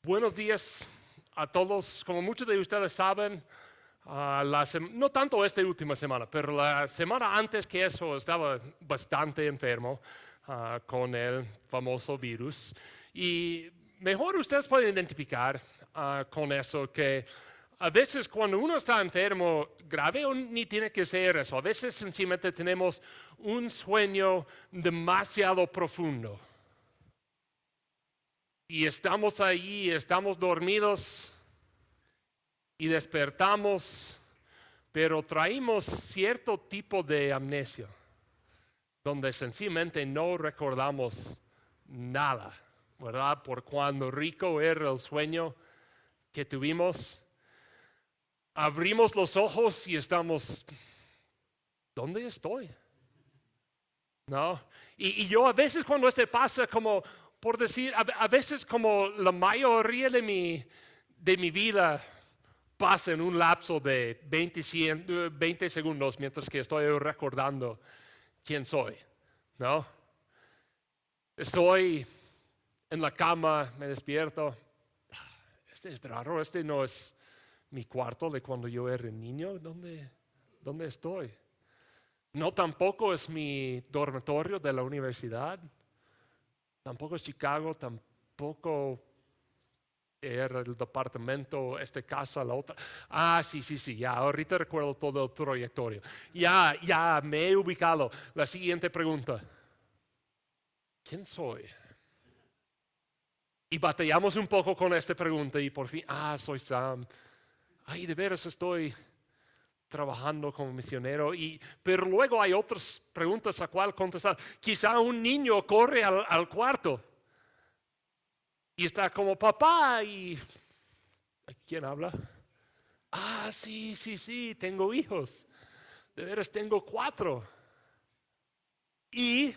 Buenos días a todos. Como muchos de ustedes saben, no tanto esta última semana, pero la semana antes que eso estaba bastante enfermo con el famoso virus. Y mejor ustedes pueden identificar con eso que a veces cuando uno está enfermo grave ni tiene que ser eso. A veces sencillamente tenemos un sueño demasiado profundo. Y estamos allí, estamos dormidos y despertamos, pero traemos cierto tipo de amnesia, donde sencillamente no recordamos nada, ¿verdad? Por cuando rico era el sueño que tuvimos. Abrimos los ojos y estamos, ¿dónde estoy? ¿No? Y yo a veces cuando esto pasa, como por decir, a veces como la mayoría de mi vida pasa en un lapso de 20 segundos mientras que estoy recordando quién soy, ¿no? Estoy en la cama, me despierto. Este es raro, este no es mi cuarto de cuando yo era niño. ¿Dónde estoy? No tampoco es mi dormitorio de la universidad. Tampoco es Chicago, tampoco era el departamento, esta casa, la otra. Sí, ya, ahorita recuerdo todo el trayectorio. Ya, me he ubicado. La siguiente pregunta. ¿Quién soy? Y batallamos un poco con esta pregunta y por fin, soy Sam. De veras estoy trabajando como misionero. Pero luego hay otras preguntas a cuál contestar. Quizá un niño corre al cuarto y está como papá y ¿quién habla? Sí, tengo hijos. De veras tengo 4. Y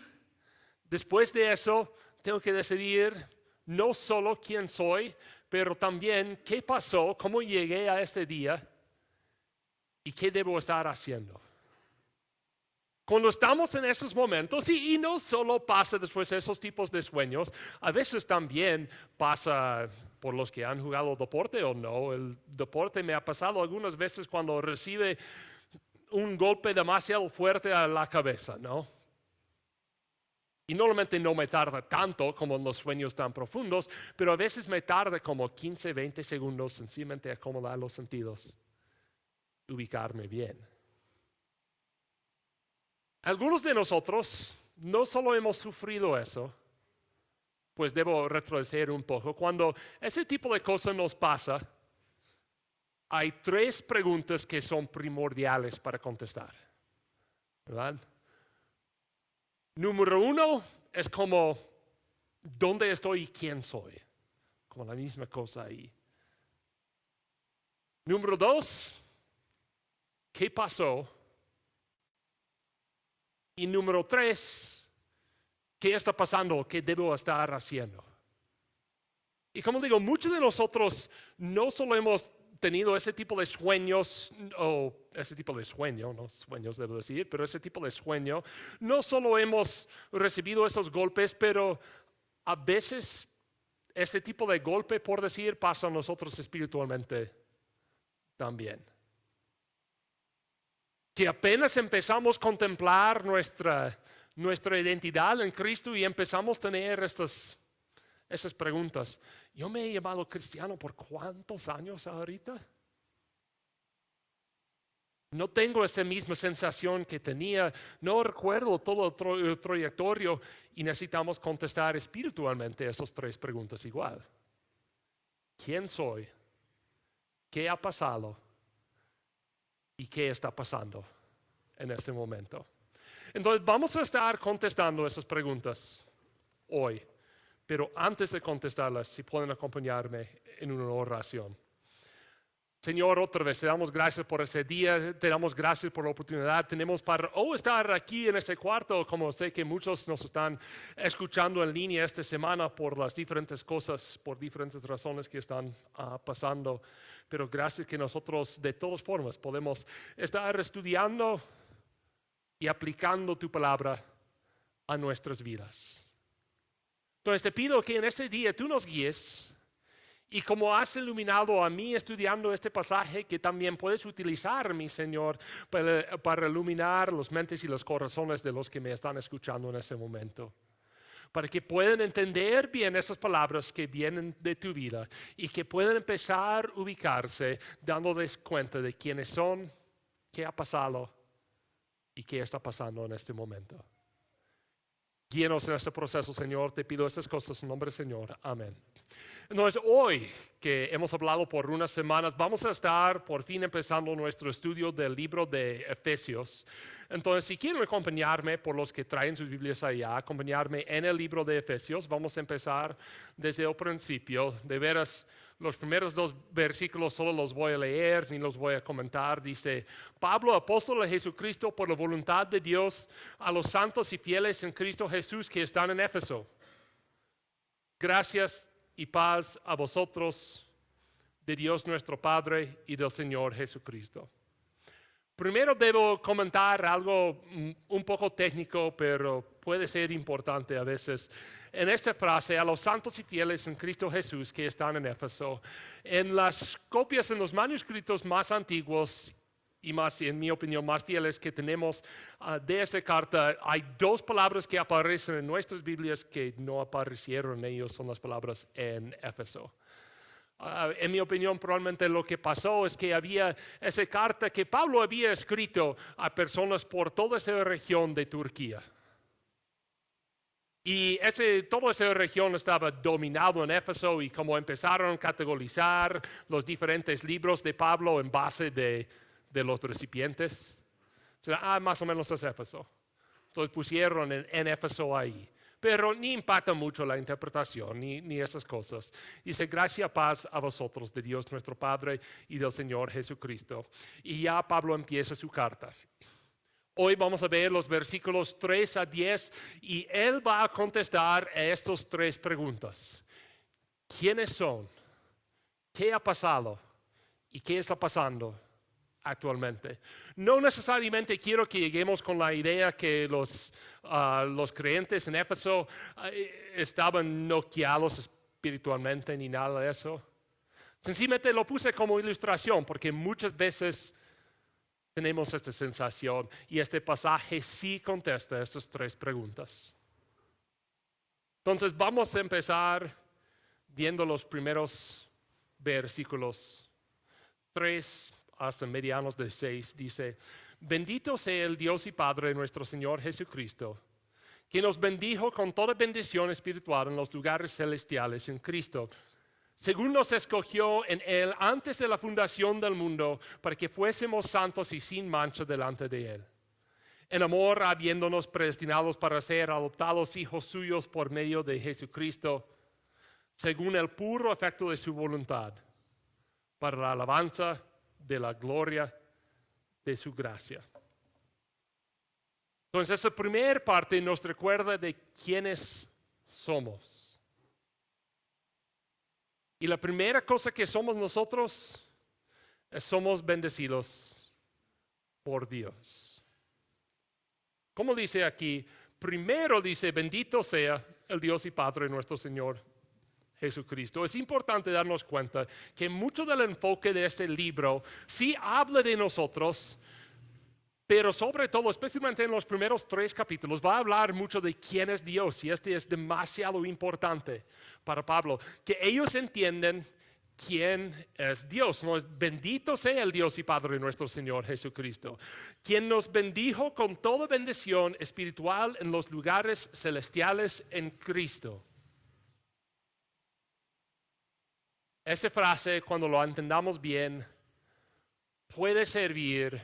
después de eso tengo que decidir no solo quién soy, pero también qué pasó, cómo llegué a este día y qué debo estar haciendo. Cuando estamos en esos momentos, y no solo pasa después de esos tipos de sueños, a veces también pasa por los que han jugado deporte o no. El deporte me ha pasado algunas veces cuando recibe un golpe demasiado fuerte a la cabeza, ¿no? Y normalmente no me tarda tanto como en los sueños tan profundos, pero a veces me tarda como 15, 20 segundos sencillamente acomodar los sentidos, ubicarme bien. Algunos de nosotros no solo hemos sufrido eso, pues debo retroceder un poco. Cuando ese tipo de cosas nos pasa, hay 3 preguntas que son primordiales para contestar, ¿verdad? Número 1 es como, ¿dónde estoy y quién soy? Como la misma cosa ahí. Número 2, ¿qué pasó? Y número 3, ¿qué está pasando? ¿Qué debo estar haciendo? Y como digo, muchos de nosotros no solo hemos tenido ese tipo de sueños, o ese tipo de sueño, no sueños debo decir, pero ese tipo de sueño, no solo hemos recibido esos golpes, pero a veces ese tipo de golpe, por decir, pasa a nosotros espiritualmente también. Que apenas empezamos a contemplar nuestra identidad en Cristo y empezamos a tener esas preguntas. Yo me he llamado cristiano por ¿cuántos años ahorita? No tengo esa misma sensación que tenía, no recuerdo todo el trayectorio y necesitamos contestar espiritualmente esas 3 preguntas igual. ¿Quién soy? ¿Qué ha pasado? ¿Y qué está pasando en este momento? Entonces vamos a estar contestando esas preguntas hoy, pero antes de contestarlas, si pueden acompañarme en una oración. Señor, otra vez te damos gracias por ese día, te damos gracias por la oportunidad. Tenemos para estar aquí en ese cuarto, como sé que muchos nos están escuchando en línea esta semana por las diferentes cosas, por diferentes razones que están pasando. Pero gracias que nosotros de todas formas podemos estar estudiando y aplicando tu palabra a nuestras vidas. Entonces te pido que en este día tú nos guíes Y como has iluminado a mí estudiando este pasaje, que también puedes utilizar, mi Señor, para iluminar las mentes y los corazones de los que me están escuchando en ese momento. Para que puedan entender bien esas palabras que vienen de tu vida y que puedan empezar a ubicarse dándoles cuenta de quiénes son, qué ha pasado y qué está pasando en este momento. Guíenos en este proceso, Señor. Te pido estas cosas en nombre del Señor. Amén. Entonces, hoy que hemos hablado por unas semanas, vamos a estar por fin empezando nuestro estudio del libro de Efesios. Entonces, si quieren acompañarme, por los que traen sus Biblias allá, acompañarme en el libro de Efesios, vamos a empezar desde el principio. De veras, los primeros 2 versículos solo los voy a leer, ni los voy a comentar. Dice, Pablo, apóstol de Jesucristo, por la voluntad de Dios, a los santos y fieles en Cristo Jesús que están en Éfeso. Gracias y paz a vosotros, de Dios nuestro Padre y del Señor Jesucristo. Primero debo comentar algo un poco técnico, pero puede ser importante a veces. En esta frase, a los santos y fieles en Cristo Jesús que están en Éfeso, en las copias, en los manuscritos más antiguos y más, en mi opinión, más fieles que tenemos de esta carta, hay 2 palabras que aparecen en nuestras Biblias que no aparecieron en ellos, son las palabras en Éfeso. En mi opinión, probablemente lo que pasó es que había esa carta que Pablo había escrito a personas por toda esa región de Turquía. Y toda esa región estaba dominado en Éfeso y como empezaron a categorizar los diferentes libros de Pablo en base de los recipientes. O sea, más o menos es Éfeso. Entonces pusieron en Éfeso ahí. Pero ni impacta mucho la interpretación, ni esas cosas. Dice, gracia, paz a vosotros, de Dios nuestro Padre y del Señor Jesucristo. Y ya Pablo empieza su carta. Hoy vamos a ver los versículos 3 a 10 y él va a contestar a estas 3 preguntas. ¿Quiénes son? ¿Qué ha pasado? ¿Y qué está pasando actualmente? No necesariamente quiero que lleguemos con la idea que los creyentes en Éfeso estaban noqueados espiritualmente ni nada de eso. Sencillamente lo puse como ilustración porque muchas veces tenemos esta sensación y este pasaje sí contesta estas 3 preguntas. Entonces vamos a empezar viendo los primeros versículos 3 hasta medianos de 6. Dice, bendito sea el Dios y Padre de nuestro Señor Jesucristo, que nos bendijo con toda bendición espiritual en los lugares celestiales en Cristo, según nos escogió en Él antes de la fundación del mundo, para que fuésemos santos y sin mancha delante de Él. En amor, habiéndonos predestinados para ser adoptados hijos suyos por medio de Jesucristo, según el puro afecto de su voluntad, para la alabanza de la gloria de su gracia. Entonces, esa primera parte nos recuerda de quiénes somos. Y la primera cosa que somos nosotros es somos bendecidos por Dios. ¿Cómo dice aquí? Primero dice, bendito sea el Dios y Padre de nuestro Señor Jesucristo. Es importante darnos cuenta que mucho del enfoque de este libro sí habla de nosotros, pero sobre todo, especialmente en los primeros 3 capítulos, va a hablar mucho de quién es Dios, y este es demasiado importante para Pablo, que ellos entienden quién es Dios. ¿No? Bendito sea el Dios y Padre de nuestro Señor Jesucristo, quien nos bendijo con toda bendición espiritual en los lugares celestiales en Cristo. Esa frase, cuando lo entendamos bien, puede servir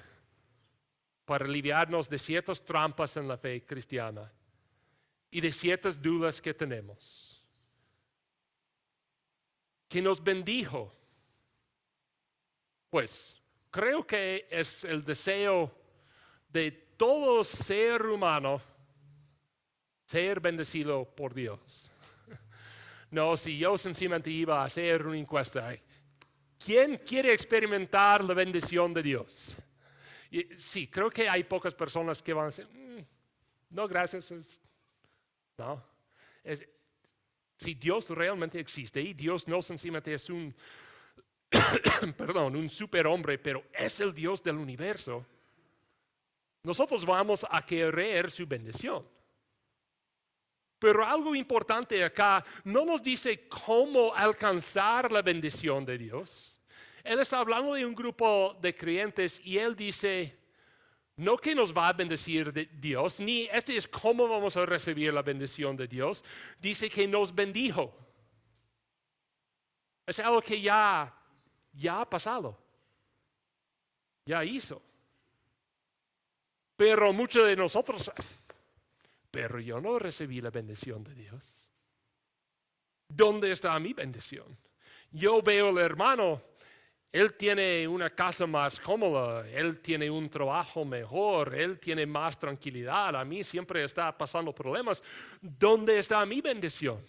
para aliviarnos de ciertas trampas en la fe cristiana y de ciertas dudas que tenemos. Que nos bendijo. Pues creo que es el deseo de todo ser humano ser bendecido por Dios. No, si yo sencillamente iba a hacer una encuesta, ¿quién quiere experimentar la bendición de Dios? Y, sí, creo que hay pocas personas que van a decir, no, gracias. No. si Dios realmente existe y Dios no sencillamente es un, perdón, un superhombre, pero es el Dios del universo, nosotros vamos a querer su bendición. Pero algo importante acá, no nos dice cómo alcanzar la bendición de Dios. Él está hablando de un grupo de creyentes y él dice, no que nos va a bendecir de Dios, ni este es cómo vamos a recibir la bendición de Dios. Dice que nos bendijo. Es algo que ya ha pasado, ya hizo. Pero muchos de nosotros, pero yo no recibí la bendición de Dios. ¿Dónde está mi bendición? Yo veo al hermano, él tiene una casa más cómoda, él tiene un trabajo mejor, él tiene más tranquilidad, a mí siempre está pasando problemas. ¿Dónde está mi bendición?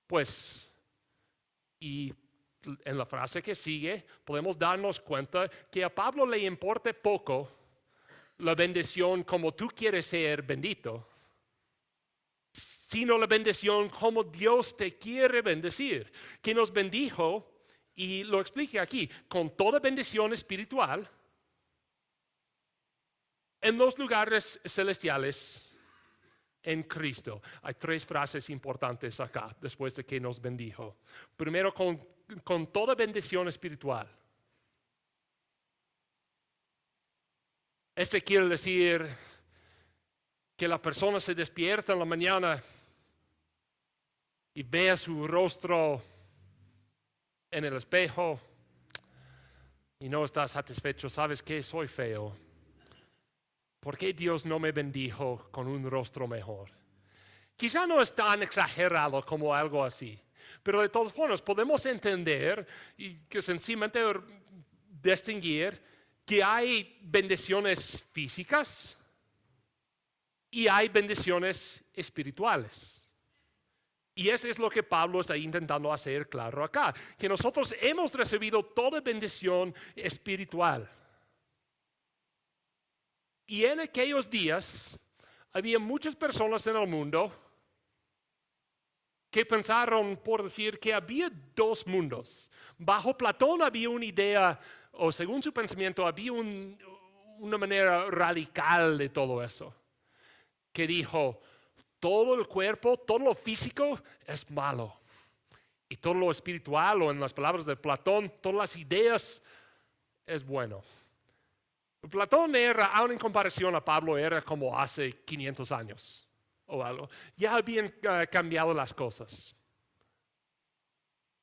Pues, y en la frase que sigue podemos darnos cuenta que a Pablo le importa poco la bendición como tú quieres ser bendito, sino la bendición como Dios te quiere bendecir, que nos bendijo, y lo explique aquí, con toda bendición espiritual en los lugares celestiales en Cristo. Hay tres frases importantes acá, después de que nos bendijo. Primero, con toda bendición espiritual. Este quiere decir que la persona se despierta en la mañana y vea su rostro en el espejo y no está satisfecho. ¿Sabes qué? Soy feo. ¿Por qué Dios no me bendijo con un rostro mejor? Quizá no es tan exagerado como algo así, pero de todas formas podemos entender y que sencillamente distinguir que hay bendiciones físicas y hay bendiciones espirituales. Y eso es lo que Pablo está intentando hacer claro acá, que nosotros hemos recibido toda bendición espiritual. Y en aquellos días había muchas personas en el mundo que pensaron, por decir, que había dos mundos. Bajo Platón había una idea, o según su pensamiento, había una manera radical de todo eso, que dijo, todo el cuerpo, todo lo físico es malo. Y todo lo espiritual, o en las palabras de Platón, todas las ideas es bueno. Platón era, aún en comparación a Pablo, era como hace 500 años o algo. Ya habían cambiado las cosas.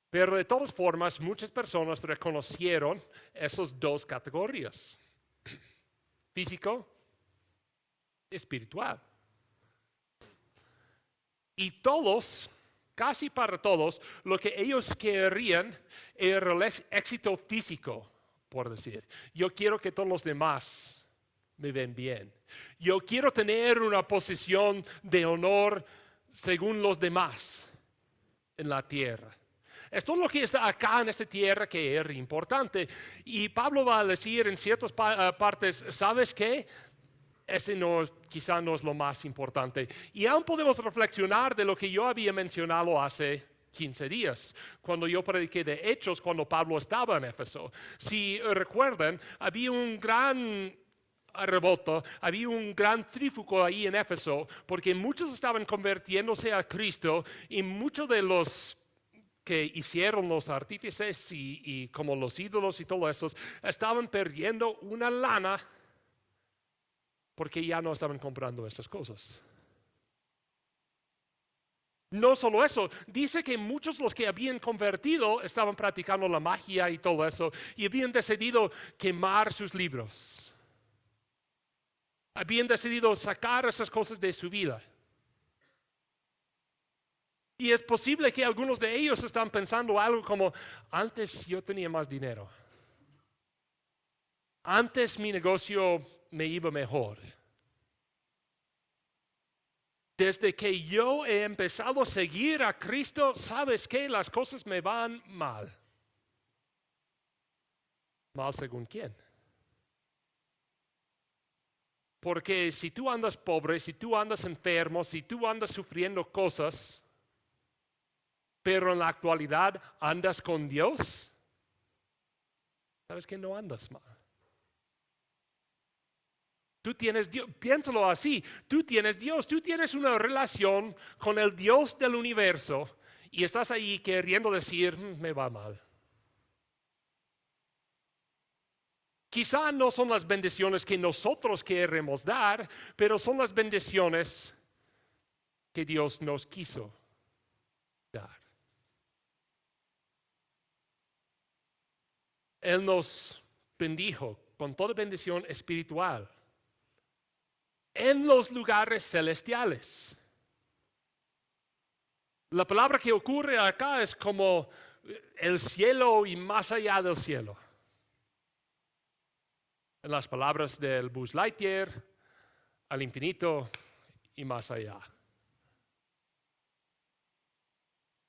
Pero de todas formas, muchas personas reconocieron esas dos categorías. Físico, espiritual. Y todos, casi para todos, lo que ellos querían era el éxito físico, por decir. Yo quiero que todos los demás me ven bien. Yo quiero tener una posición de honor según los demás en la tierra. Esto es lo que está acá en esta tierra que es importante. Y Pablo va a decir en ciertas partes, ¿sabes qué? Quizá no es lo más importante. Y aún podemos reflexionar de lo que yo había mencionado hace 15 días, cuando yo prediqué de Hechos, cuando Pablo estaba en Éfeso. Si recuerdan, había un gran arrebato, había un gran trífugo ahí en Éfeso, porque muchos estaban convirtiéndose a Cristo y muchos de los que hicieron los artífices y como los ídolos y todo eso, estaban perdiendo una lana porque ya no estaban comprando estas cosas. No solo eso, dice que muchos los que habían convertido estaban practicando la magia y todo eso y habían decidido quemar sus libros. Habían decidido sacar esas cosas de su vida. Y es posible que algunos de ellos están pensando algo como, antes yo tenía más dinero. Antes mi negocio me iba mejor. Desde que yo he empezado a seguir a Cristo, ¿sabes qué? Las cosas me van mal. ¿Mal según quién? Porque si tú andas pobre, si tú andas enfermo, si tú andas sufriendo cosas, pero en la actualidad andas con Dios, sabes que no andas mal. Tú tienes Dios, piénsalo así, tú tienes Dios, tú tienes una relación con el Dios del universo y estás ahí queriendo decir, me va mal. Quizá no son las bendiciones que nosotros queremos dar, pero son las bendiciones que Dios nos quiso dar. Él nos bendijo con toda bendición espiritual en los lugares celestiales. La palabra que ocurre acá es como el cielo y más allá del cielo. En las palabras del Buzz Lightyear, al infinito y más allá.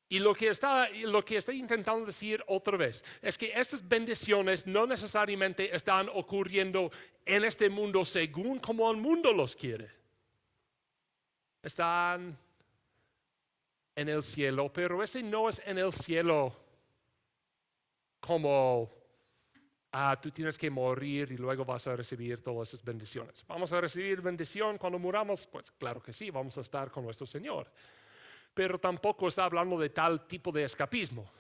Y lo que está intentando decir otra vez es que estas bendiciones no necesariamente están ocurriendo en este mundo según como el mundo los quiere. Están en el cielo, pero ese no es en el cielo como tú tienes que morir y luego vas a recibir todas esas bendiciones. ¿Vamos a recibir bendición cuando muramos? Pues claro que sí, vamos a estar con nuestro Señor. Pero tampoco está hablando de tal tipo de escapismo.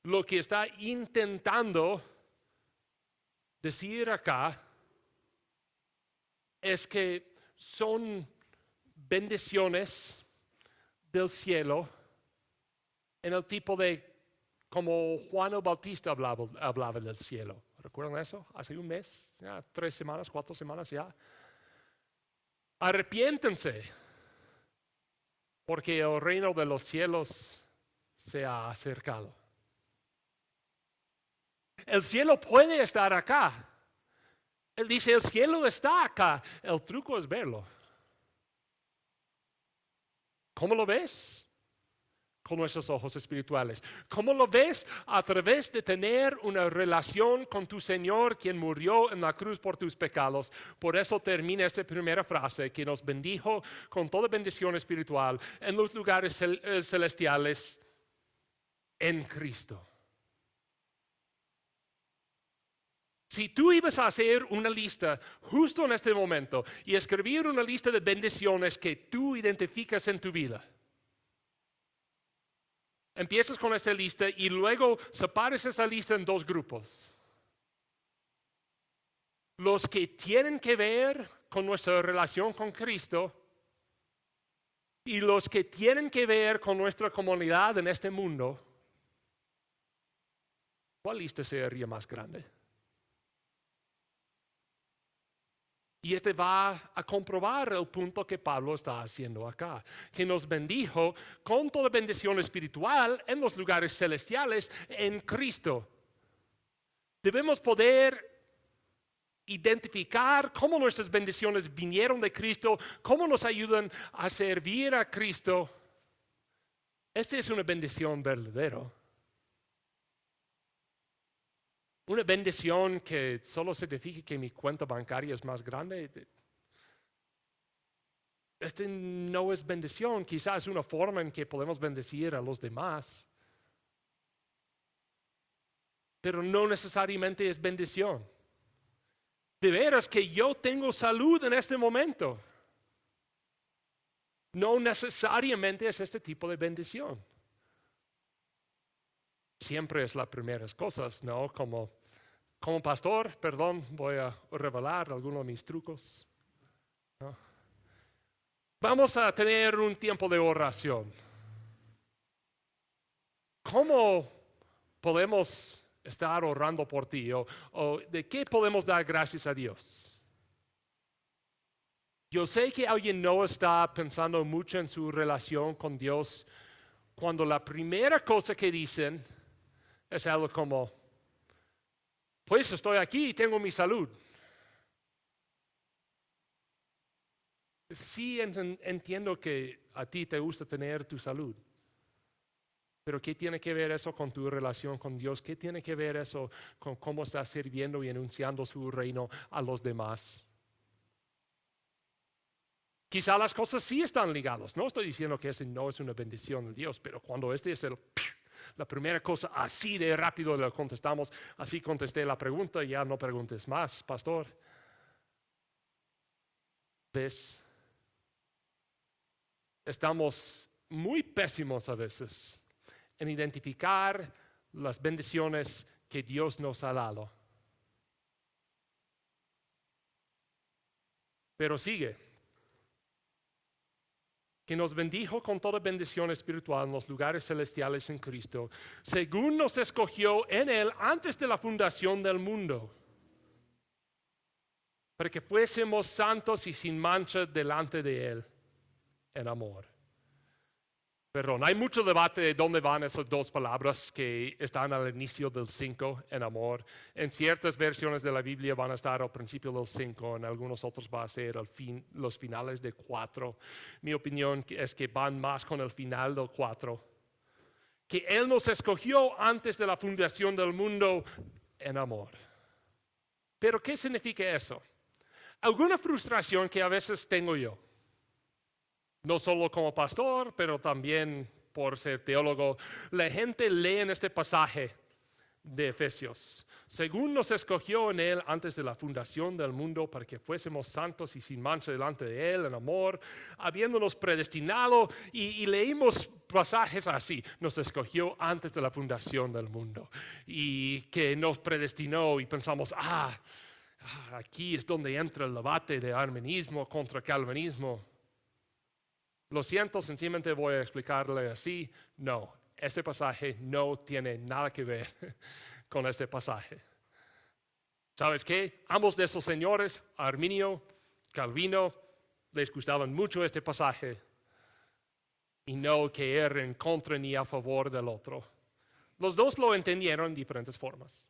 Lo que está intentando decir acá es que son bendiciones del cielo en el tipo de como Juan el Bautista hablaba del cielo. ¿Recuerdan eso? Hace un mes, ya 3 semanas, 4 semanas ya. Arrepiéntense, porque el reino de los cielos se ha acercado. El cielo puede estar acá. Él dice, el cielo está acá. El truco es verlo. ¿Cómo lo ves? Con nuestros ojos espirituales. ¿Cómo lo ves? A través de tener una relación con tu Señor, quien murió en la cruz por tus pecados. Por eso termina esa primera frase, que nos bendijo con toda bendición espiritual en los lugares celestiales en Cristo. Si tú ibas a hacer una lista justo en este momento y escribir una lista de bendiciones que tú identificas en tu vida, empiezas con esa lista y luego separes esa lista en 2 grupos. Los que tienen que ver con nuestra relación con Cristo y los que tienen que ver con nuestra comunidad en este mundo. ¿Cuál lista sería más grande? Y este va a comprobar el punto que Pablo está haciendo acá, que nos bendijo con toda bendición espiritual en los lugares celestiales en Cristo. Debemos poder identificar cómo nuestras bendiciones vinieron de Cristo, cómo nos ayudan a servir a Cristo. Esta es una bendición verdadera. Una bendición que solo significa que mi cuenta bancaria es más grande. Este no es bendición, quizás es una forma en que podemos bendecir a los demás, pero no necesariamente es bendición. De veras que yo tengo salud en este momento. No necesariamente es este tipo de bendición. Siempre es las primeras cosas, ¿no? Como pastor, perdón, voy a revelar algunos de mis trucos, ¿no? Vamos a tener un tiempo de oración. ¿Cómo podemos estar orando por ti? ¿O de qué podemos dar gracias a Dios? Yo sé que alguien no está pensando mucho en su relación con Dios cuando la primera cosa que dicen es algo como, pues estoy aquí y tengo mi salud. Sí entiendo que a ti te gusta tener tu salud. Pero ¿qué tiene que ver eso con tu relación con Dios? ¿Qué tiene que ver eso con cómo estás sirviendo y anunciando su reino a los demás? Quizá las cosas sí están ligadas. No estoy diciendo que ese no es una bendición de Dios, pero cuando este es la primera cosa, así de rápido le contestamos, así contesté la pregunta, ya no preguntes más, pastor. ¿Ves? Estamos muy pésimos a veces en identificar las bendiciones que Dios nos ha dado. Pero sigue, que nos bendijo con toda bendición espiritual en los lugares celestiales en Cristo, según nos escogió en Él antes de la fundación del mundo, para que fuésemos santos y sin mancha delante de Él en amor. Perdón, hay mucho debate de dónde van esas dos palabras que están al inicio del 5 en amor. En ciertas versiones de la Biblia van a estar al principio del 5, en algunos otros va a ser los finales de 4. Mi opinión es que van más con el final del 4. Que Él nos escogió antes de la fundación del mundo en amor. Pero ¿qué significa eso? Alguna frustración que a veces tengo yo. No solo como pastor, pero también por ser teólogo. La gente lee en este pasaje de Efesios. Según nos escogió en Él antes de la fundación del mundo para que fuésemos santos y sin mancha delante de Él en amor, habiéndonos predestinado, y leímos pasajes así, nos escogió antes de la fundación del mundo y que nos predestinó y pensamos, aquí es donde entra el debate de arminianismo contra calvinismo. Lo siento, sencillamente voy a explicarle así. No, ese pasaje no tiene nada que ver con este pasaje. ¿Sabes qué? Ambos de esos señores, Arminio, Calvino, les gustaban mucho este pasaje y no que era en contra ni a favor del otro. Los dos lo entendieron en diferentes formas.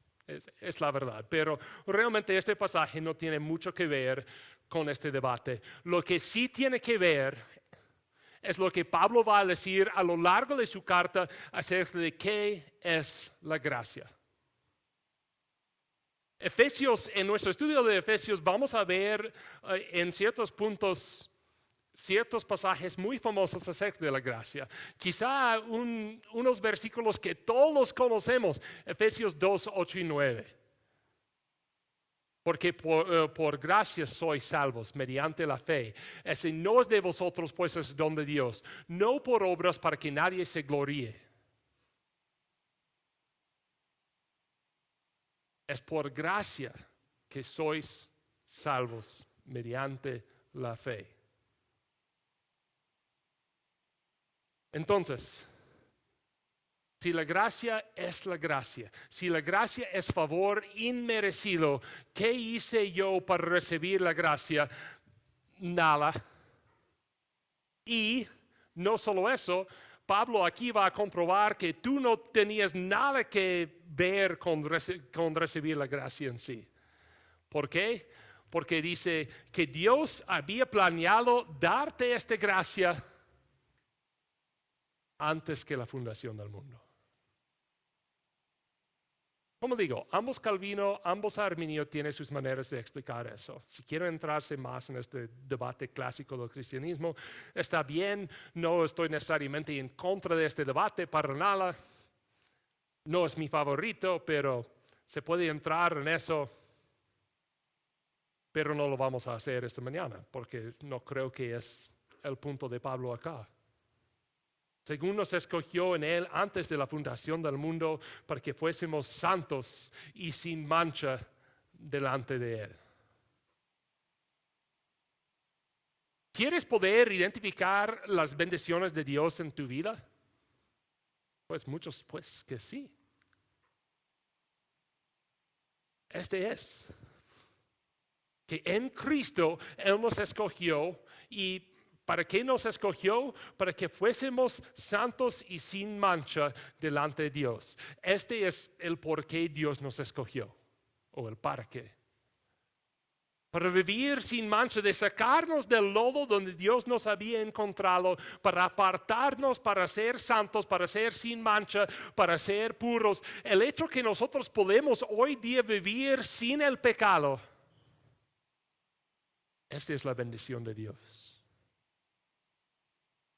Es la verdad, pero realmente este pasaje no tiene mucho que ver con este debate. Lo que sí tiene que ver es lo que Pablo va a decir a lo largo de su carta acerca de qué es la gracia. Efesios, en nuestro estudio de Efesios vamos a ver en ciertos puntos, ciertos pasajes muy famosos acerca de la gracia. Quizá unos versículos que todos conocemos, Efesios 2, 8 y 9. Porque por gracia sois salvos mediante la fe. Ese no es de vosotros, pues es don de Dios. No por obras para que nadie se gloríe. Es por gracia que sois salvos mediante la fe. Entonces, si la gracia es la gracia, si la gracia es favor inmerecido, ¿qué hice yo para recibir la gracia? Nada. Y no solo eso, Pablo aquí va a comprobar que tú no tenías nada que ver con recibir la gracia en sí. ¿Por qué? Porque dice que Dios había planeado darte esta gracia antes que la fundación del mundo. Como digo, ambos Calvino, ambos Arminio tienen sus maneras de explicar eso. Si quieren entrarse más en este debate clásico del cristianismo, está bien, no estoy necesariamente en contra de este debate para nada. No es mi favorito, pero se puede entrar en eso. Pero no lo vamos a hacer esta mañana, porque no creo que es el punto de Pablo acá. Según nos escogió en Él antes de la fundación del mundo para que fuésemos santos y sin mancha delante de Él. ¿Quieres poder identificar las bendiciones de Dios en tu vida? Pues muchos, pues que sí. Este es que en Cristo Él nos escogió. ¿Y para qué nos escogió? Para que fuésemos santos y sin mancha delante de Dios. Este es el por qué Dios nos escogió, o el para qué. para vivir sin mancha, de sacarnos del lodo donde Dios nos había encontrado, para apartarnos, para ser santos, para ser sin mancha, para ser puros. El hecho que nosotros podemos hoy día vivir sin el pecado, esta es la bendición de Dios.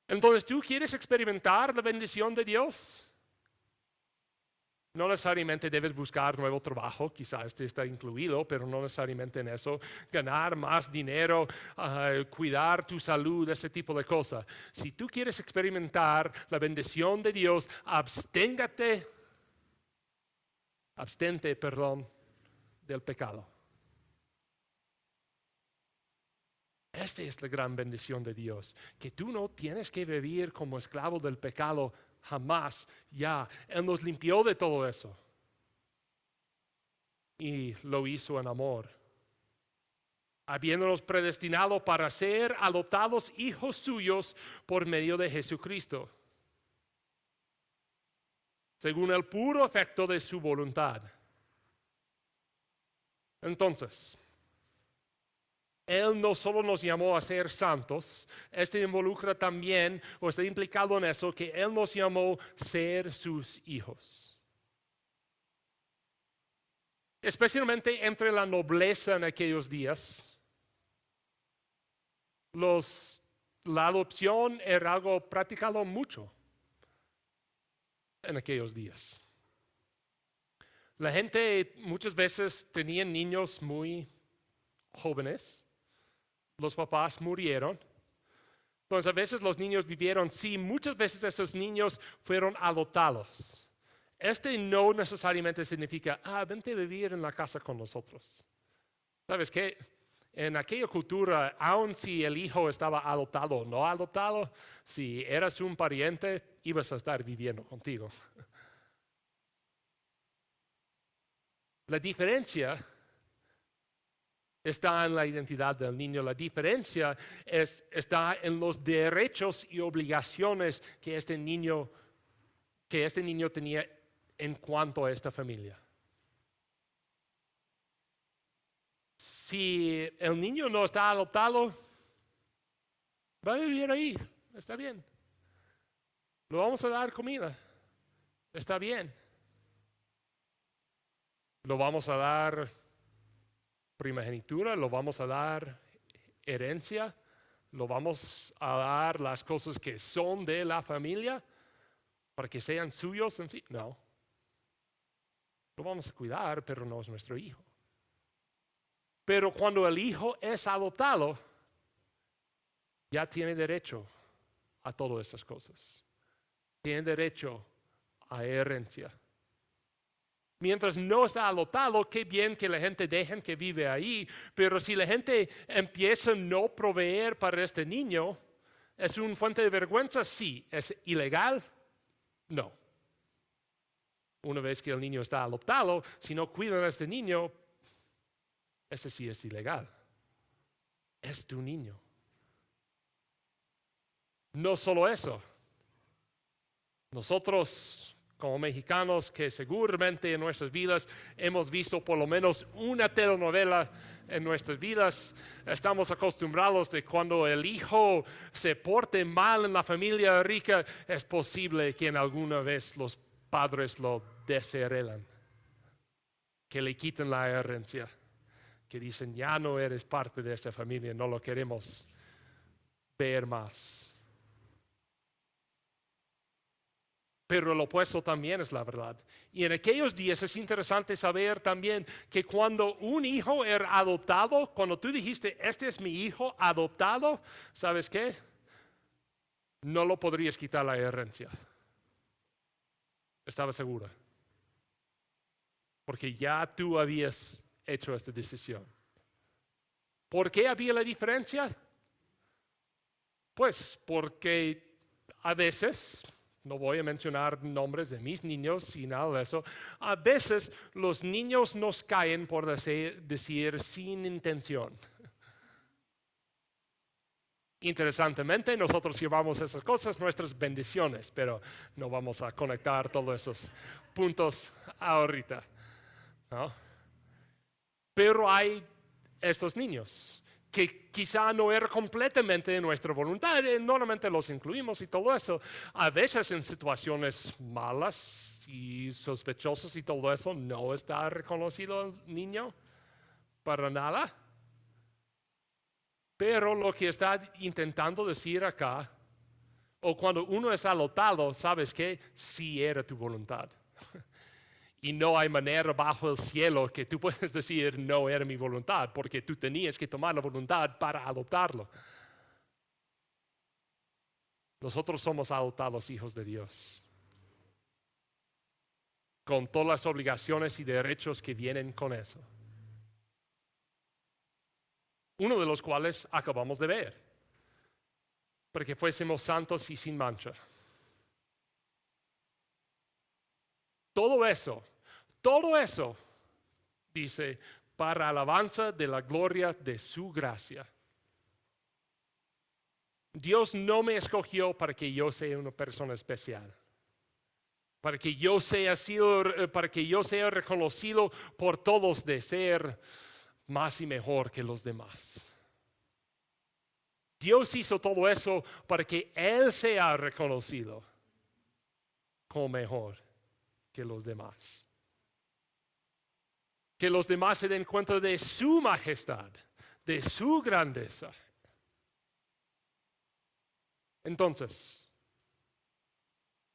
Entonces, ¿tú quieres experimentar la bendición de Dios? No necesariamente debes buscar nuevo trabajo, quizás este está incluido, pero no necesariamente en eso. Ganar más dinero, cuidar tu salud, ese tipo de cosas. Si tú quieres experimentar la bendición de Dios, abstente, del pecado. Esta es la gran bendición de Dios, que tú no tienes que vivir como esclavo del pecado jamás, ya. Él nos limpió de todo eso. Y lo hizo en amor, habiéndonos predestinado para ser adoptados hijos suyos por medio de Jesucristo, según el puro afecto de su voluntad. Entonces, Él no solo nos llamó a ser santos, esto involucra también, o está implicado en eso, que Él nos llamó a ser sus hijos. Especialmente entre la nobleza en aquellos días, la adopción era algo practicado mucho en aquellos días. La gente muchas veces tenía niños muy jóvenes, los papás murieron, entonces a veces los niños vivieron, sí, muchas veces esos niños fueron adoptados. No necesariamente significa, vente a vivir en la casa con nosotros. ¿Sabes qué? En aquella cultura, aun si el hijo estaba adoptado o no adoptado, si eras un pariente, ibas a estar viviendo contigo. La diferencia está en la identidad del niño. La diferencia está en los derechos y obligaciones que este niño tenía en cuanto a esta familia. Si el niño no está adoptado, va a vivir ahí, está bien. Lo vamos a dar comida, está bien. Lo vamos a dar primogenitura, lo vamos a dar herencia, lo vamos a dar las cosas que son de la familia para que sean suyos en sí. No. Lo vamos a cuidar, pero no es nuestro hijo. Pero cuando el hijo es adoptado, ya tiene derecho a todas esas cosas. Tiene derecho a herencia. Mientras no está adoptado, qué bien que la gente dejen que vive ahí, pero si la gente empieza a no proveer para este niño, ¿es una fuente de vergüenza? Sí. ¿Es ilegal? No. Una vez que el niño está adoptado, si no cuidan a este niño, ese sí es ilegal. Es tu niño. No solo eso. Nosotros, como mexicanos, que seguramente en nuestras vidas hemos visto por lo menos una telenovela en nuestras vidas, estamos acostumbrados de cuando el hijo se porte mal en la familia rica, es posible que en alguna vez los padres lo desheredan, que le quiten la herencia, que dicen, ya no eres parte de esta familia, no lo queremos ver más. Pero lo opuesto también es la verdad. Y en aquellos días es interesante saber también que cuando un hijo era adoptado, cuando tú dijiste, este es mi hijo adoptado, ¿sabes qué? No lo podrías quitar la herencia. Estaba segura. Porque ya tú habías hecho esta decisión. ¿Por qué había la diferencia? Pues porque a veces, no voy a mencionar nombres de mis niños y nada de eso, a veces los niños nos caen por decir sin intención. Interesantemente, nosotros llevamos esas cosas, nuestras bendiciones, pero no vamos a conectar todos esos puntos ahorita, ¿no? Pero hay estos niños, que quizá no era completamente de nuestra voluntad. Normalmente los incluimos y todo eso. A veces en situaciones malas y sospechosas y todo eso, no está reconocido el niño para nada. Pero lo que está intentando decir acá, o cuando uno es adoptado, ¿sabes qué? Sí era tu voluntad. Y no hay manera bajo el cielo que tú puedas decir no era mi voluntad, porque tú tenías que tomar la voluntad para adoptarlo. Nosotros somos adoptados hijos de Dios, con todas las obligaciones y derechos que vienen con eso. Uno de los cuales acabamos de ver, para que fuésemos santos y sin mancha. Todo eso, dice, para alabanza de la gloria de su gracia. Dios no me escogió para que yo sea una persona especial, para que yo sea reconocido por todos de ser más y mejor que los demás. Dios hizo todo eso para que Él sea reconocido como mejor que los demás. Que los demás se den cuenta de su majestad, de su grandeza. Entonces,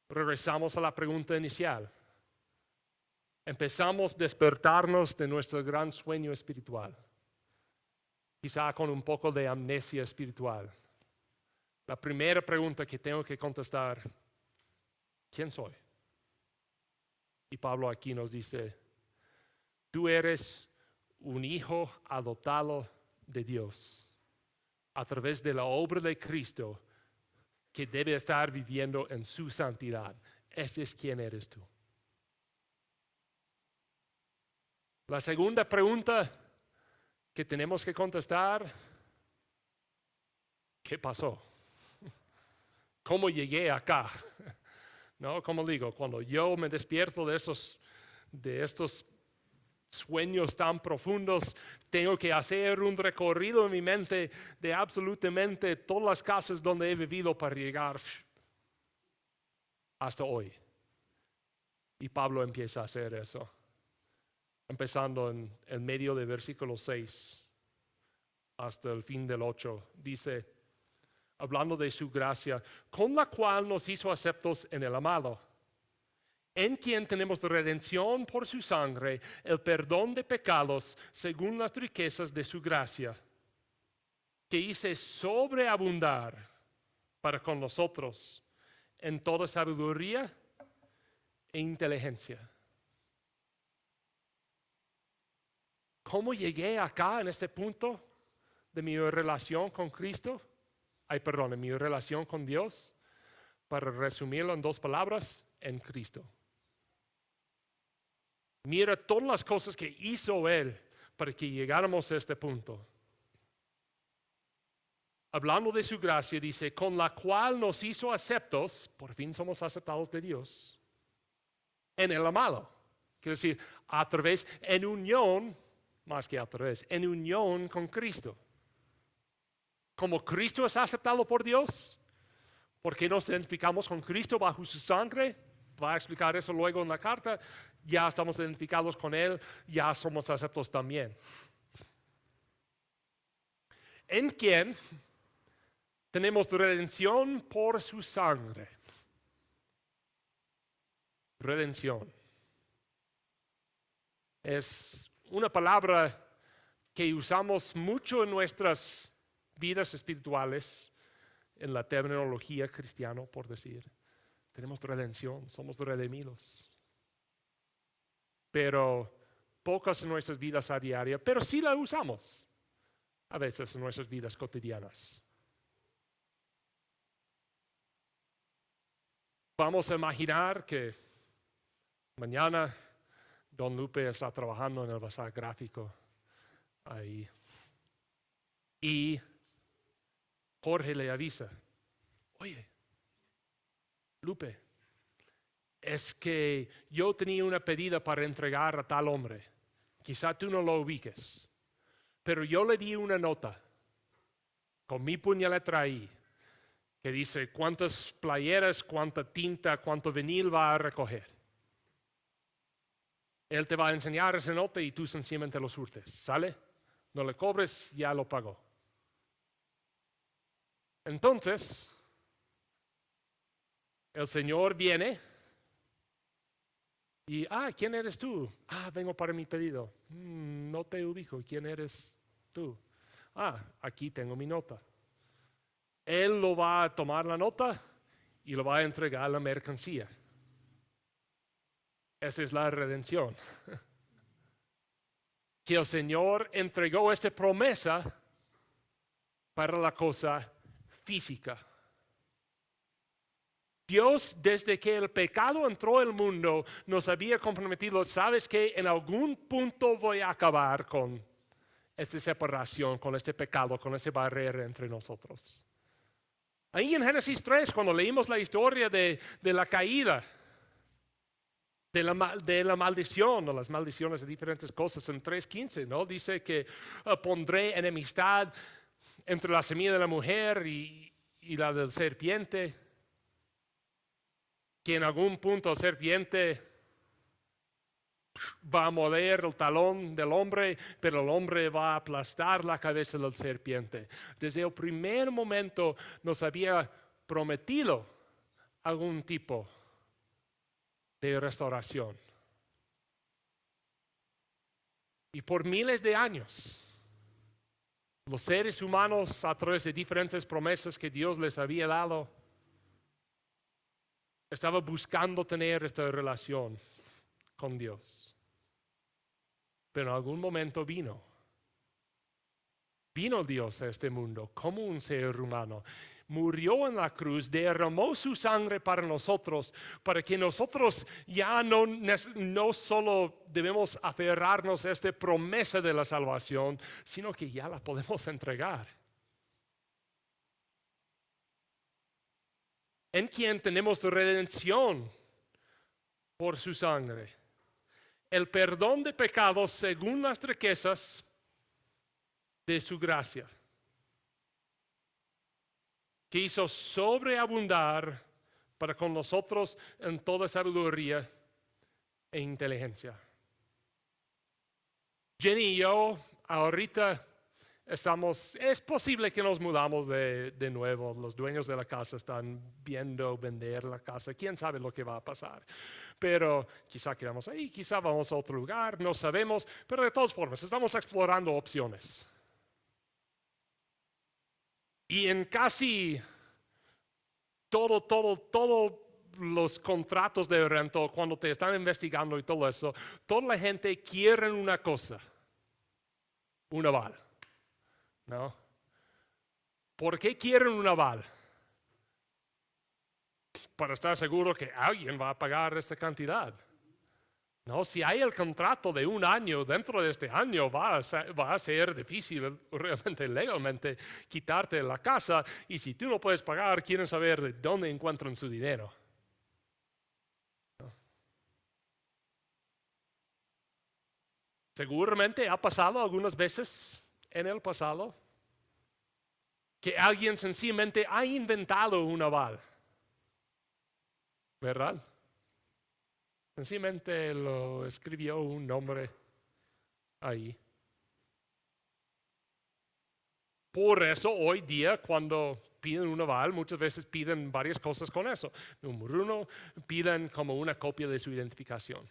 regresamos a la pregunta inicial. Empezamos a despertarnos de nuestro gran sueño espiritual, quizá con un poco de amnesia espiritual. La primera pregunta que tengo que contestar, ¿quién soy? Y Pablo aquí nos dice, tú eres un hijo adoptado de Dios a través de la obra de Cristo que debe estar viviendo en su santidad. Este es quién eres tú. La segunda pregunta que tenemos que contestar, ¿qué pasó? ¿Cómo llegué acá? ¿No? Como digo, cuando yo me despierto de estos sueños tan profundos, tengo que hacer un recorrido en mi mente de absolutamente todas las casas donde he vivido para llegar hasta hoy. Y Pablo empieza a hacer eso, empezando en el medio del versículo 6 hasta el fin del 8. Dice, hablando de su gracia, con la cual nos hizo aceptos en el amado, en quien tenemos redención por su sangre, el perdón de pecados, según las riquezas de su gracia, que hice sobreabundar para con nosotros en toda sabiduría e inteligencia. ¿Cómo llegué acá en este punto de mi relación con Cristo? En mi relación con Dios. Para resumirlo en 2 palabras, en Cristo. Mira todas las cosas que hizo Él para que llegáramos a este punto. Hablando de su gracia, dice, con la cual nos hizo aceptos, por fin somos aceptados de Dios, en el amado. Quiere decir, a través, en unión, más que a través, en unión con Cristo. Como Cristo es aceptado por Dios, porque nos identificamos con Cristo bajo su sangre, va a explicar eso luego en la carta, ya estamos identificados con Él, ya somos aceptos también. En quien tenemos redención por su sangre. Redención. Es una palabra que usamos mucho en nuestras vidas espirituales, en la terminología cristiana, por decir. Tenemos redención, somos redimidos. Pero pocas en nuestras vidas a diario, pero sí la usamos a veces en nuestras vidas cotidianas. Vamos a imaginar que mañana Don Lupe está trabajando en el bazar gráfico ahí y Jorge le avisa, oye, Lupe, es que yo tenía una pedida para entregar a tal hombre, quizá tú no lo ubiques, Pero yo le di una nota con mi puñaletra ahí, que dice cuántas playeras, cuánta tinta, cuánto vinil va a recoger. Él te va a enseñar esa nota y tú sencillamente lo surtes, ¿sale? No le cobres, ya lo pagó. Entonces, el Señor viene y, ¿quién eres tú? Vengo para mi pedido. No te ubico, ¿quién eres tú? Aquí tengo mi nota. Él lo va a tomar la nota y lo va a entregar a la mercancía. Esa es la redención. Que el Señor entregó esta promesa para la cosa física. Dios, desde que el pecado entró al mundo, nos había comprometido, sabes que en algún punto voy a acabar con esta separación, con este pecado, con esa barrera entre nosotros. Ahí en Génesis 3, cuando leímos la historia de la caída, de la maldición, o las maldiciones de diferentes cosas, en 3:15, ¿no? Dice que pondré enemistad entre la semilla de la mujer y la del serpiente, que en algún punto el serpiente va a morder el talón del hombre, pero el hombre va a aplastar la cabeza del serpiente. Desde el primer momento nos había prometido algún tipo de restauración. Y por miles de años, los seres humanos, a través de diferentes promesas que Dios les había dado, estaban buscando tener esta relación con Dios. Pero en algún momento vino Dios a este mundo como un ser humano. Murió en la cruz, derramó su sangre para nosotros, para que nosotros ya no solo debemos aferrarnos a esta promesa de la salvación, sino que ya la podemos entregar. En quien tenemos redención por su sangre. El perdón de pecados según las riquezas de su gracia, que hizo sobreabundar para con nosotros en toda sabiduría e inteligencia. Jenny y yo ahorita es posible que nos mudamos de nuevo. Los dueños de la casa están viendo vender la casa. ¿Quién sabe lo que va a pasar? Pero quizá quedamos ahí, quizá vamos a otro lugar, no sabemos. Pero de todas formas, estamos explorando opciones. Y en casi todos los contratos de renta, cuando te están investigando y todo eso, toda la gente quiere una cosa, un aval, ¿no? ¿Por qué quieren un aval? Para estar seguro que alguien va a pagar esta cantidad. No, si hay el contrato de un año, dentro de este año va a ser difícil realmente legalmente quitarte la casa, y si tú no puedes pagar, quieren saber de dónde encuentran su dinero. ¿No? Seguramente ha pasado algunas veces en el pasado que alguien sencillamente ha inventado un aval, ¿verdad? Sencillamente lo escribió un nombre ahí. Por eso hoy día cuando piden un aval, muchas veces piden varias cosas con eso. Número uno, piden como una copia de su identificación.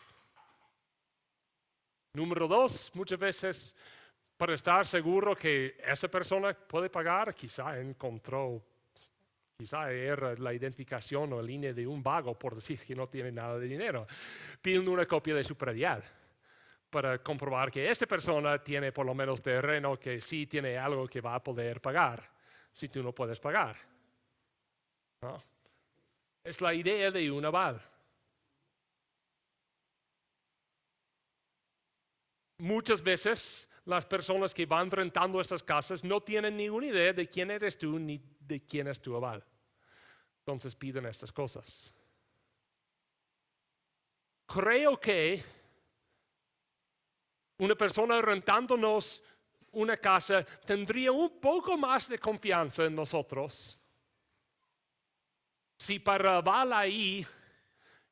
Número dos, muchas veces para estar seguro que esa persona puede pagar, quizá era la identificación o línea de un vago, por decir que no tiene nada de dinero. Piden una copia de su predial para comprobar que esta persona tiene por lo menos terreno, que sí tiene algo que va a poder pagar, si tú no puedes pagar. ¿No? Es la idea de un aval. Muchas veces las personas que van rentando estas casas no tienen ninguna idea de quién eres tú ni de quién es tu aval. Entonces piden estas cosas. Creo que una persona rentándonos una casa, tendría un poco más de confianza en nosotros. Si para Valahí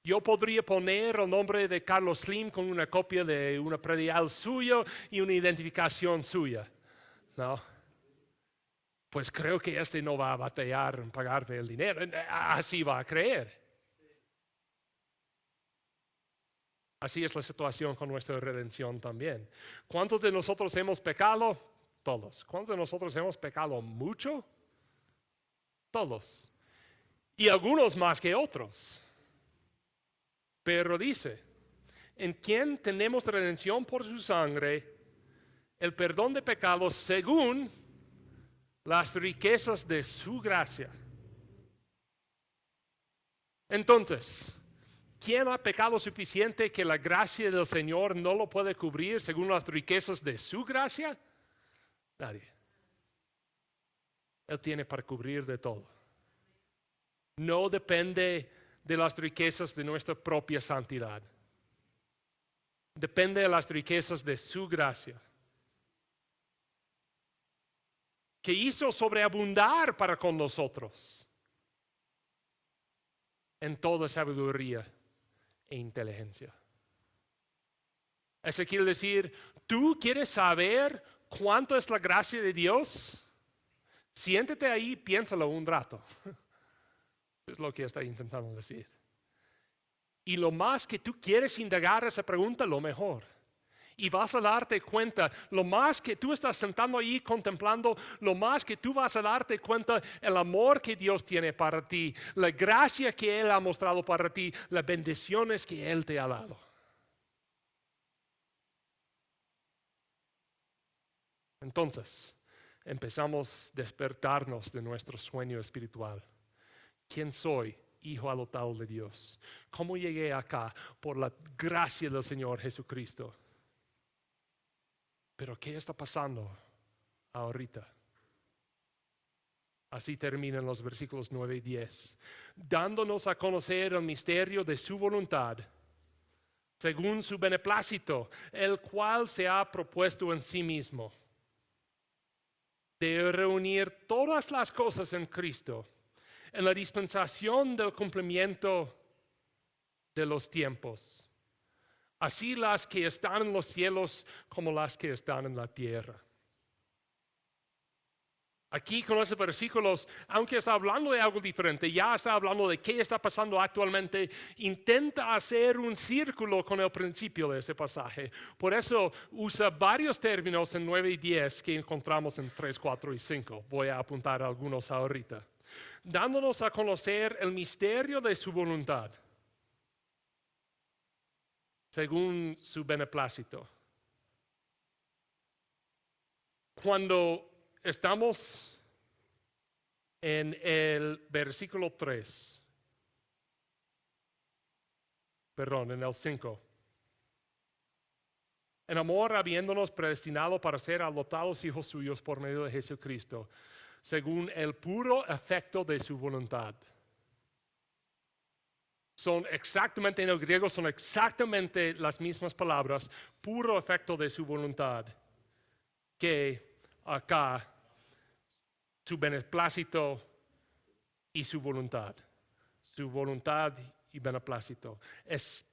yo podría poner el nombre de Carlos Slim con una copia de una predial suya y una identificación suya, ¿no? Pues creo que este no va a batallar en pagarme el dinero. Así va a creer. Así es la situación con nuestra redención también. ¿Cuántos de nosotros hemos pecado? Todos. ¿Cuántos de nosotros hemos pecado mucho? Todos. Y algunos más que otros. Pero dice, en quien tenemos redención por su sangre, el perdón de pecados según las riquezas de su gracia. Entonces, ¿quién ha pecado suficiente que la gracia del Señor no lo puede cubrir según las riquezas de su gracia? Nadie. Él tiene para cubrir de todo. No depende de las riquezas de nuestra propia santidad. Depende de las riquezas de su gracia, que hizo sobreabundar para con nosotros en toda sabiduría e inteligencia. Eso quiere decir, ¿tú quieres saber cuánto es la gracia de Dios? Siéntate ahí, piénsalo un rato. Es lo que está intentando decir. Y lo más que tú quieres indagar esa pregunta, lo mejor. Y vas a darte cuenta, lo más que tú estás sentando ahí contemplando, lo más que tú vas a darte cuenta el amor que Dios tiene para ti, la gracia que Él ha mostrado para ti, las bendiciones que Él te ha dado. Entonces, empezamos a despertarnos de nuestro sueño espiritual. ¿Quién soy? Hijo adoptado de Dios. ¿Cómo llegué acá? Por la gracia del Señor Jesucristo. Pero ¿qué está pasando ahorita? Así terminan los versículos 9 y 10. Dándonos a conocer el misterio de su voluntad, según su beneplácito, el cual se ha propuesto en sí mismo, de reunir todas las cosas en Cristo, en la dispensación del cumplimiento de los tiempos, así las que están en los cielos como las que están en la tierra. Aquí con esos versículos, aunque está hablando de algo diferente, ya está hablando de qué está pasando actualmente, intenta hacer un círculo con el principio de ese pasaje. Por eso usa varios términos en 9 y 10 que encontramos en 3, 4 y 5. Voy a apuntar algunos ahorita. Dándonos a conocer el misterio de su voluntad, según su beneplácito. Cuando estamos en el versículo 3, en el 5. En amor, habiéndonos predestinado para ser adoptados hijos suyos por medio de Jesucristo, según el puro efecto de su voluntad. Son exactamente, en el griego, son exactamente las mismas palabras, puro efecto de su voluntad, que acá, su beneplácito y su voluntad. Su voluntad y beneplácito. Es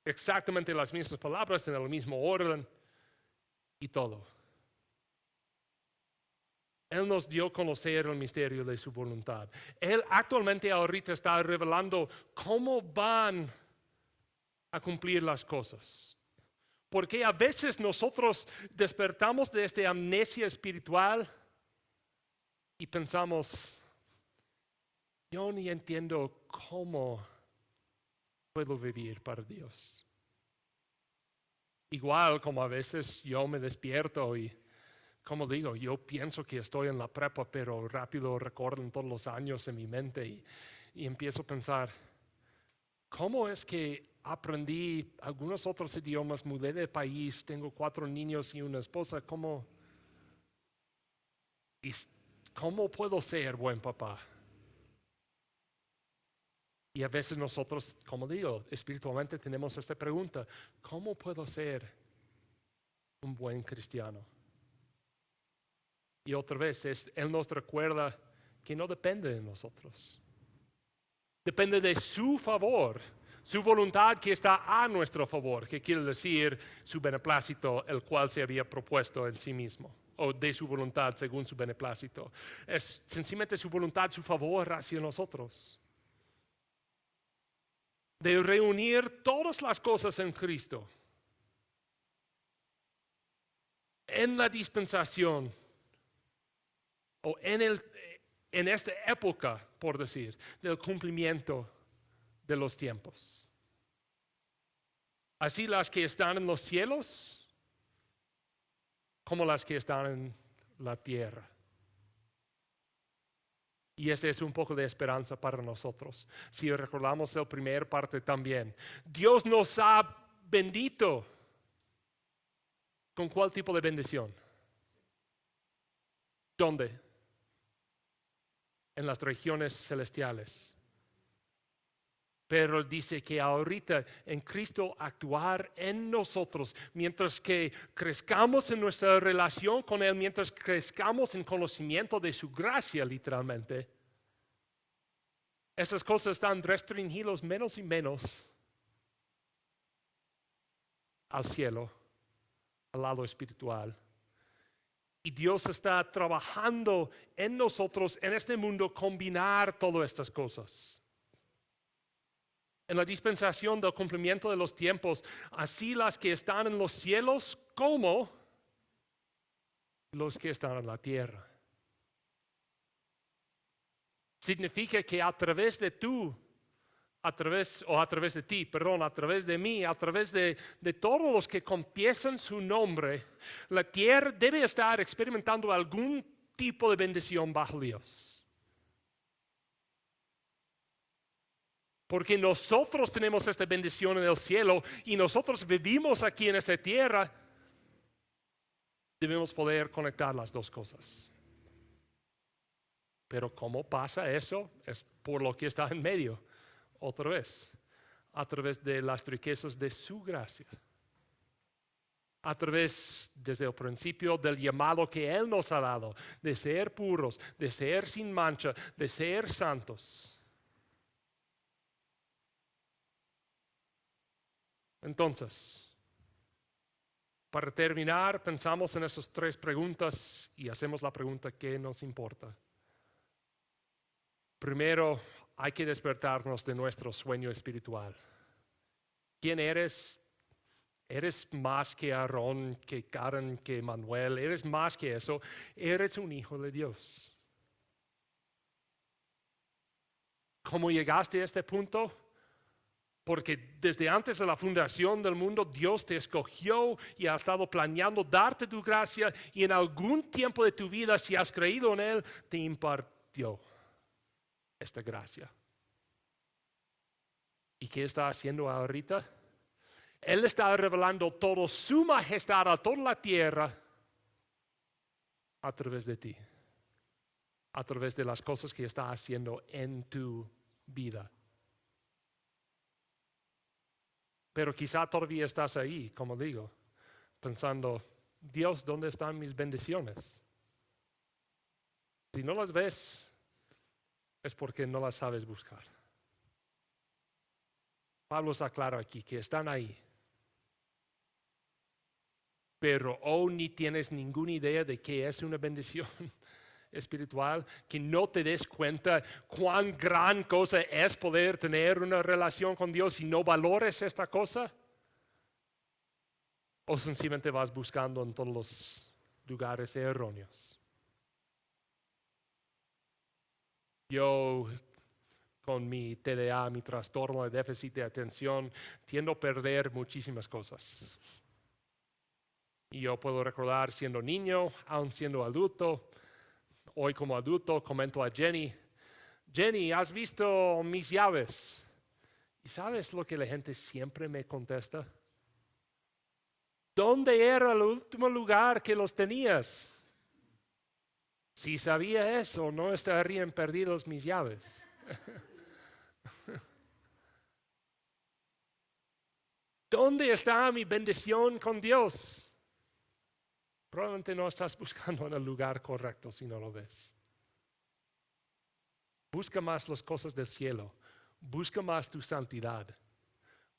exactamente las mismas palabras en el mismo orden y todo. Él nos dio a conocer el misterio de su voluntad. Él actualmente ahorita está revelando cómo van a cumplir las cosas. Porque a veces nosotros despertamos de esta amnesia espiritual y pensamos, yo ni entiendo cómo puedo vivir para Dios. Igual como a veces yo me despierto y, como digo, yo pienso que estoy en la prepa, pero rápido recuerdo todos los años en mi mente y empiezo a pensar, ¿cómo es que aprendí algunos otros idiomas, mudé de país, tengo 4 niños y una esposa? ¿Cómo puedo ser buen papá? Y a veces nosotros, como digo, espiritualmente tenemos esta pregunta, ¿cómo puedo ser un buen cristiano? Y otra vez, Él nos recuerda que no depende de nosotros. Depende de su favor, su voluntad que está a nuestro favor, que quiere decir su beneplácito, el cual se había propuesto en sí mismo, o de su voluntad según su beneplácito. Es sencillamente su voluntad, su favor hacia nosotros. De reunir todas las cosas en Cristo, en la dispensación, o en esta época, por decir, del cumplimiento de los tiempos. Así las que están en los cielos, como las que están en la tierra. Y ese es un poco de esperanza para nosotros. Si recordamos la primera parte también. Dios nos ha bendito. ¿Con cuál tipo de bendición? ¿Dónde? En las regiones celestiales. Pero dice que ahorita en Cristo actuar en nosotros, mientras que crezcamos en nuestra relación con Él, mientras crezcamos en conocimiento de su gracia literalmente, esas cosas están restringidas menos y menos al cielo, al lado espiritual. Y Dios está trabajando en nosotros, en este mundo, combinar todas estas cosas. En la dispensación del cumplimiento de los tiempos, así las que están en los cielos como los que están en la tierra. Significa que a través de a través de mí, a través de todos los que confiesan su nombre, la tierra debe estar experimentando algún tipo de bendición bajo Dios. Porque nosotros tenemos esta bendición en el cielo y nosotros vivimos aquí en esta tierra, debemos poder conectar las dos cosas. Pero ¿cómo pasa eso? Es por lo que está en medio. Otra vez, a través de las riquezas de su gracia. A través, desde el principio, del llamado que Él nos ha dado, de ser puros, de ser sin mancha, de ser santos. Entonces, para terminar, pensamos en esas tres preguntas y hacemos la pregunta ¿qué nos importa? Primero, hay que despertarnos de nuestro sueño espiritual. ¿Quién eres? Eres más que Aarón, que Karen, que Manuel. Eres más que eso. Eres un hijo de Dios. ¿Cómo llegaste a este punto? Porque desde antes de la fundación del mundo, Dios te escogió y ha estado planeando darte tu gracia y en algún tiempo de tu vida, si has creído en Él, te impartió esta gracia. ¿Y qué está haciendo ahorita? Él está revelando toda su majestad a toda la tierra a través de ti, a través de las cosas que está haciendo en tu vida. Pero quizá todavía estás ahí, como digo, pensando, Dios, ¿dónde están mis bendiciones? Si no las ves, es porque no las sabes buscar. Pablo está claro aquí, que están ahí. Pero ni tienes ninguna idea de qué es una bendición espiritual, que no te des cuenta cuán gran cosa es poder tener una relación con Dios y no valores esta cosa. O sencillamente vas buscando en todos los lugares erróneos. Yo, con mi TDA, mi trastorno de déficit de atención, tiendo a perder muchísimas cosas. Y yo puedo recordar siendo niño, aún siendo adulto. Hoy como adulto comento a Jenny, ¿has visto mis llaves? ¿Y sabes lo que la gente siempre me contesta? ¿Dónde era el último lugar que los tenías? Si sabía eso, no estarían perdidos mis llaves. ¿Dónde está mi bendición con Dios? probablemente no estás buscando en el lugar correcto si no lo ves. Busca más las cosas del cielo. Busca más tu santidad.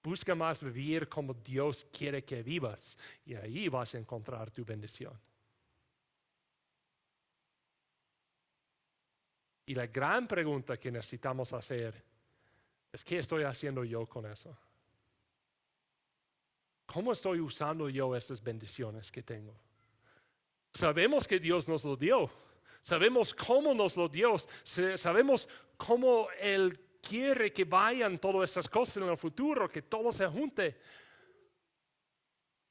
Busca más vivir como Dios quiere que vivas. Y ahí vas a encontrar tu bendición. Y la gran pregunta que necesitamos hacer es: ¿qué estoy haciendo yo con eso? ¿Cómo estoy usando yo estas bendiciones que tengo? Sabemos que Dios nos lo dio. Sabemos cómo nos lo dio. Sabemos cómo Él quiere que vayan todas estas cosas en el futuro, que todo se junte.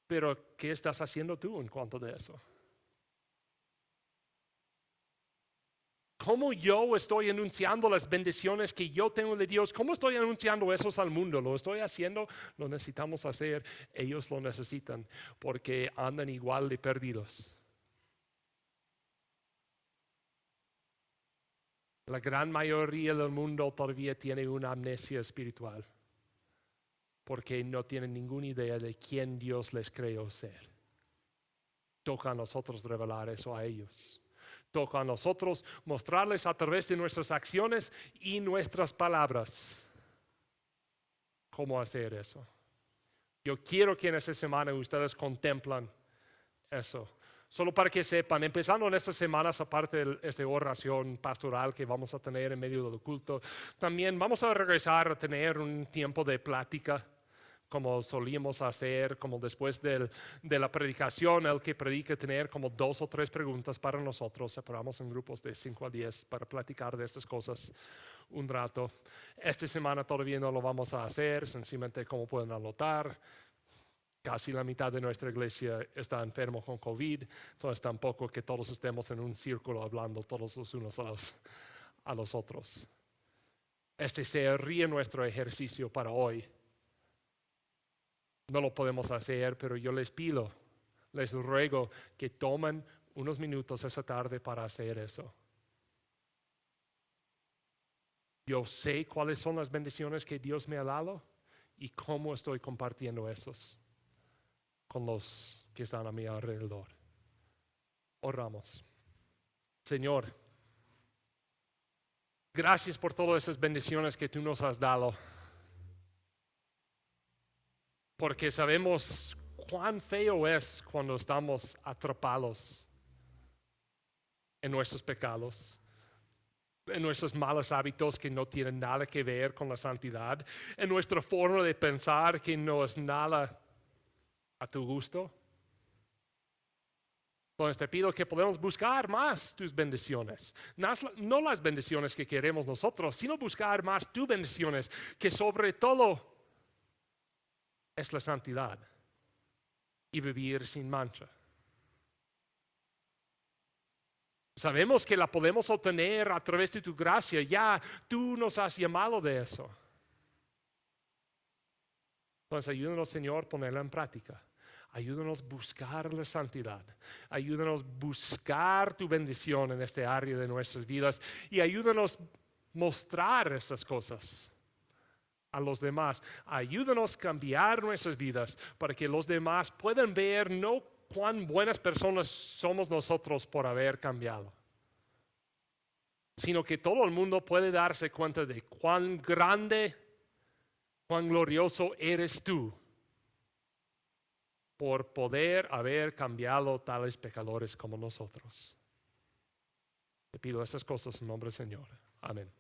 Pero, ¿qué estás haciendo tú en cuanto a eso? ¿Cómo yo estoy anunciando las bendiciones que yo tengo de Dios? ¿Cómo estoy anunciando eso al mundo? ¿Lo estoy haciendo? Lo necesitamos hacer. Ellos lo necesitan porque andan igual de perdidos. La gran mayoría del mundo todavía tiene una amnesia espiritual porque no tienen ninguna idea de quién Dios les creó ser. Toca a nosotros revelar eso a ellos. Toca a nosotros mostrarles a través de nuestras acciones y nuestras palabras cómo hacer eso. Yo quiero que en esta semana ustedes contemplan eso. Solo para que sepan, empezando en estas semanas, aparte de esta oración pastoral que vamos a tener en medio del culto, también vamos a regresar a tener un tiempo de plática, como solíamos hacer, como después de la predicación, el que predica tener como 2 o 3 preguntas para nosotros. Separamos en grupos de 5 a 10 para platicar de estas cosas un rato. Esta semana todavía no lo vamos a hacer, sencillamente como pueden anotar. Casi la mitad de nuestra iglesia está enfermo con COVID, entonces tampoco que todos estemos en un círculo hablando todos los unos a los otros. Este sería nuestro ejercicio para hoy. No lo podemos hacer, pero yo les pido, les ruego que tomen unos minutos esa tarde para hacer eso. Yo sé cuáles son las bendiciones que Dios me ha dado y cómo estoy compartiendo esos con los que están a mi alrededor. Oramos. Señor, gracias por todas esas bendiciones que tú nos has dado. Porque sabemos cuán feo es cuando estamos atrapados en nuestros pecados, en nuestros malos hábitos que no tienen nada que ver con la santidad, en nuestra forma de pensar que no es nada a tu gusto. Entonces te pido que podamos buscar más tus bendiciones, no las bendiciones que queremos nosotros, sino buscar más tus bendiciones, que sobre todo es la santidad y vivir sin mancha. Sabemos que la podemos obtener a través de tu gracia. Ya tú nos has llamado de eso. Entonces ayúdanos, Señor, a ponerla en práctica. Ayúdanos a buscar la santidad. Ayúdanos a buscar tu bendición en este área de nuestras vidas. Y ayúdanos a mostrar estas cosas a los demás. Ayúdanos a cambiar nuestras vidas para que los demás puedan ver no cuán buenas personas somos nosotros por haber cambiado, sino que todo el mundo puede darse cuenta de cuán grande, cuán glorioso eres tú por poder haber cambiado tales pecadores como nosotros. Te pido estas cosas en nombre del Señor. Amén.